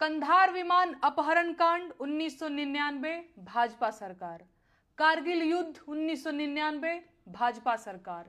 कंधार विमान अपहरण कांड 1999 भाजपा सरकार, कारगिल युद्ध 1999 भाजपा सरकार,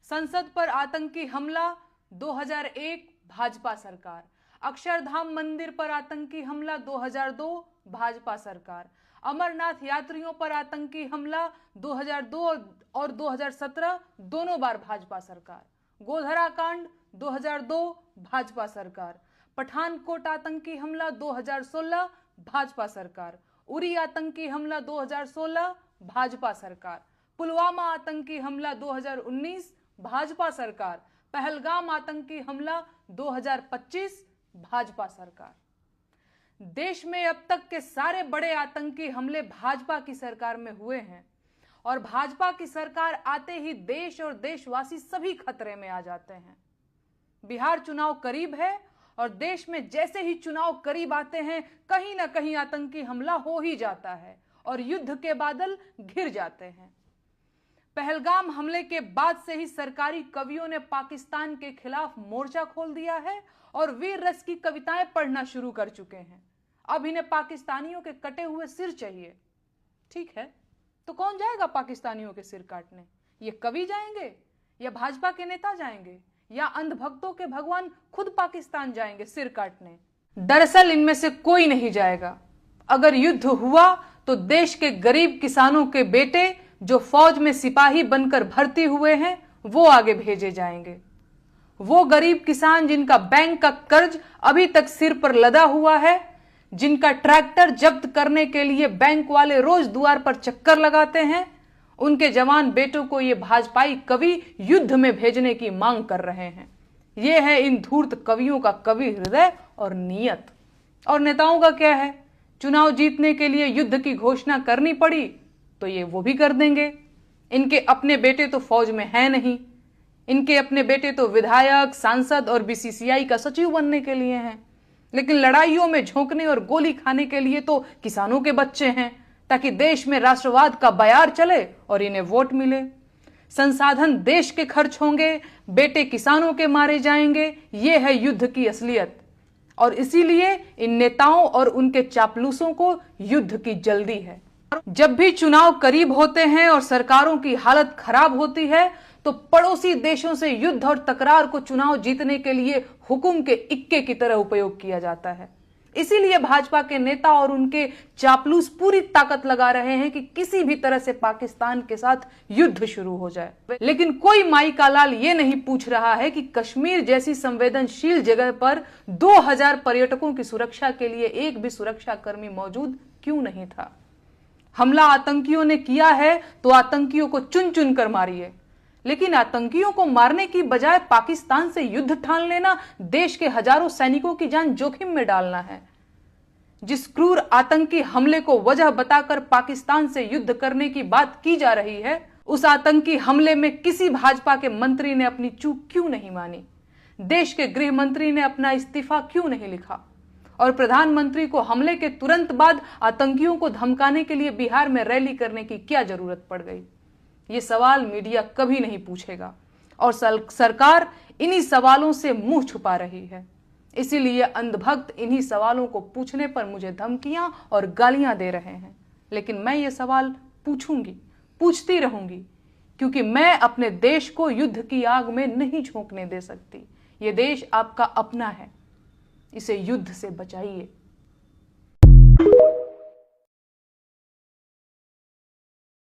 संसद पर आतंकी हमला 2001 भाजपा सरकार, अक्षरधाम मंदिर पर आतंकी हमला 2002 भाजपा सरकार, अमरनाथ यात्रियों पर आतंकी हमला 2002 और 2017 दोनों बार भाजपा सरकार, गोधरा कांड 2002 भाजपा सरकार, पठानकोट आतंकी हमला 2016 भाजपा सरकार, उरी आतंकी हमला 2016 भाजपा सरकार, पुलवामा आतंकी हमला 2019 भाजपा सरकार, पहलगाम आतंकी हमला 2025 भाजपा सरकार। देश में अब तक के सारे बड़े आतंकी हमले भाजपा की सरकार में हुए हैं और भाजपा की सरकार आते ही देश और देशवासी सभी खतरे में आ जाते हैं। बिहार चुनाव करीब है और देश में जैसे ही चुनाव करीब आते हैं कहीं ना कहीं आतंकी हमला हो ही जाता है और युद्ध के बादल घिर जाते हैं। पहलगाम हमले के बाद से ही सरकारी कवियों ने पाकिस्तान के खिलाफ मोर्चा खोल दिया है और वीर रस की कविताएं पढ़ना शुरू कर चुके हैं। अब इन्हें पाकिस्तानियों के कटे हुए सिर चाहिए। ठीक है, तो कौन जाएगा पाकिस्तानियों के सिर काटने? ये कवि जाएंगे या भाजपा के नेता जाएंगे या अंधभक्तों के भगवान खुद पाकिस्तान जाएंगे सिर काटने? दरअसल इनमें से कोई नहीं जाएगा। अगर युद्ध हुआ तो देश के गरीब किसानों के बेटे जो फौज में सिपाही बनकर भर्ती हुए हैं वो आगे भेजे जाएंगे। वो गरीब किसान जिनका बैंक का कर्ज अभी तक सिर पर लदा हुआ है, जिनका ट्रैक्टर जब्त करने के लिए बैंक वाले रोज द्वार पर चक्कर लगाते हैं, उनके जवान बेटों को ये भाजपाई कवि युद्ध में भेजने की मांग कर रहे हैं। ये है इन धूर्त कवियों का कवि हृदय और नीयत। और नेताओं का क्या है? चुनाव जीतने के लिए युद्ध की घोषणा करनी पड़ी तो ये वो भी कर देंगे। इनके अपने बेटे तो फौज में हैं नहीं, इनके अपने बेटे तो विधायक, सांसद और बीसीसीआई का सचिव बनने के लिए हैं, लेकिन लड़ाइयों में झोंकने और गोली खाने के लिए तो किसानों के बच्चे हैं, ताकि देश में राष्ट्रवाद का बयार चले और इन्हें वोट मिले। संसाधन देश के खर्च होंगे, बेटे किसानों के मारे जाएंगे। ये है युद्ध की असलियत और इसीलिए इन नेताओं और उनके चापलूसों को युद्ध की जल्दी है। जब भी चुनाव करीब होते हैं और सरकारों की हालत खराब होती है तो पड़ोसी देशों से युद्ध और तकरार को चुनाव जीतने के लिए हुकुम के इक्के की तरह उपयोग किया जाता है। इसीलिए भाजपा के नेता और उनके चापलूस पूरी ताकत लगा रहे हैं कि किसी भी तरह से पाकिस्तान के साथ युद्ध शुरू हो जाए। लेकिन कोई माई का लाल ये नहीं पूछ रहा है कि कश्मीर जैसी संवेदनशील जगह पर 2000 पर्यटकों की सुरक्षा के लिए एक भी सुरक्षा कर्मी मौजूद क्यों नहीं था। हमला आतंकियों ने किया है तो आतंकियों को चुन चुन कर मारिए, लेकिन आतंकियों को मारने की बजाय पाकिस्तान से युद्ध ठान लेना देश के हजारों सैनिकों की जान जोखिम में डालना है। जिस क्रूर आतंकी हमले को वजह बताकर पाकिस्तान से युद्ध करने की बात की जा रही है, उस आतंकी हमले में किसी भाजपा के मंत्री ने अपनी चूक क्यों नहीं मानी? देश के गृह मंत्री ने अपना इस्तीफा क्यों नहीं लिखा? और प्रधानमंत्री को हमले के तुरंत बाद आतंकियों को धमकाने के लिए बिहार में रैली करने की क्या जरूरत पड़ गई? ये सवाल मीडिया कभी नहीं पूछेगा और सरकार इन्हीं सवालों से मुंह छुपा रही है। इसीलिए अंधभक्त इन्हीं सवालों को पूछने पर मुझे धमकियां और गालियां दे रहे हैं, लेकिन मैं ये सवाल पूछूंगी, पूछती रहूंगी, क्योंकि मैं अपने देश को युद्ध की आग में नहीं झोंकने दे सकती। ये देश आपका अपना है, इसे युद्ध से बचाइए।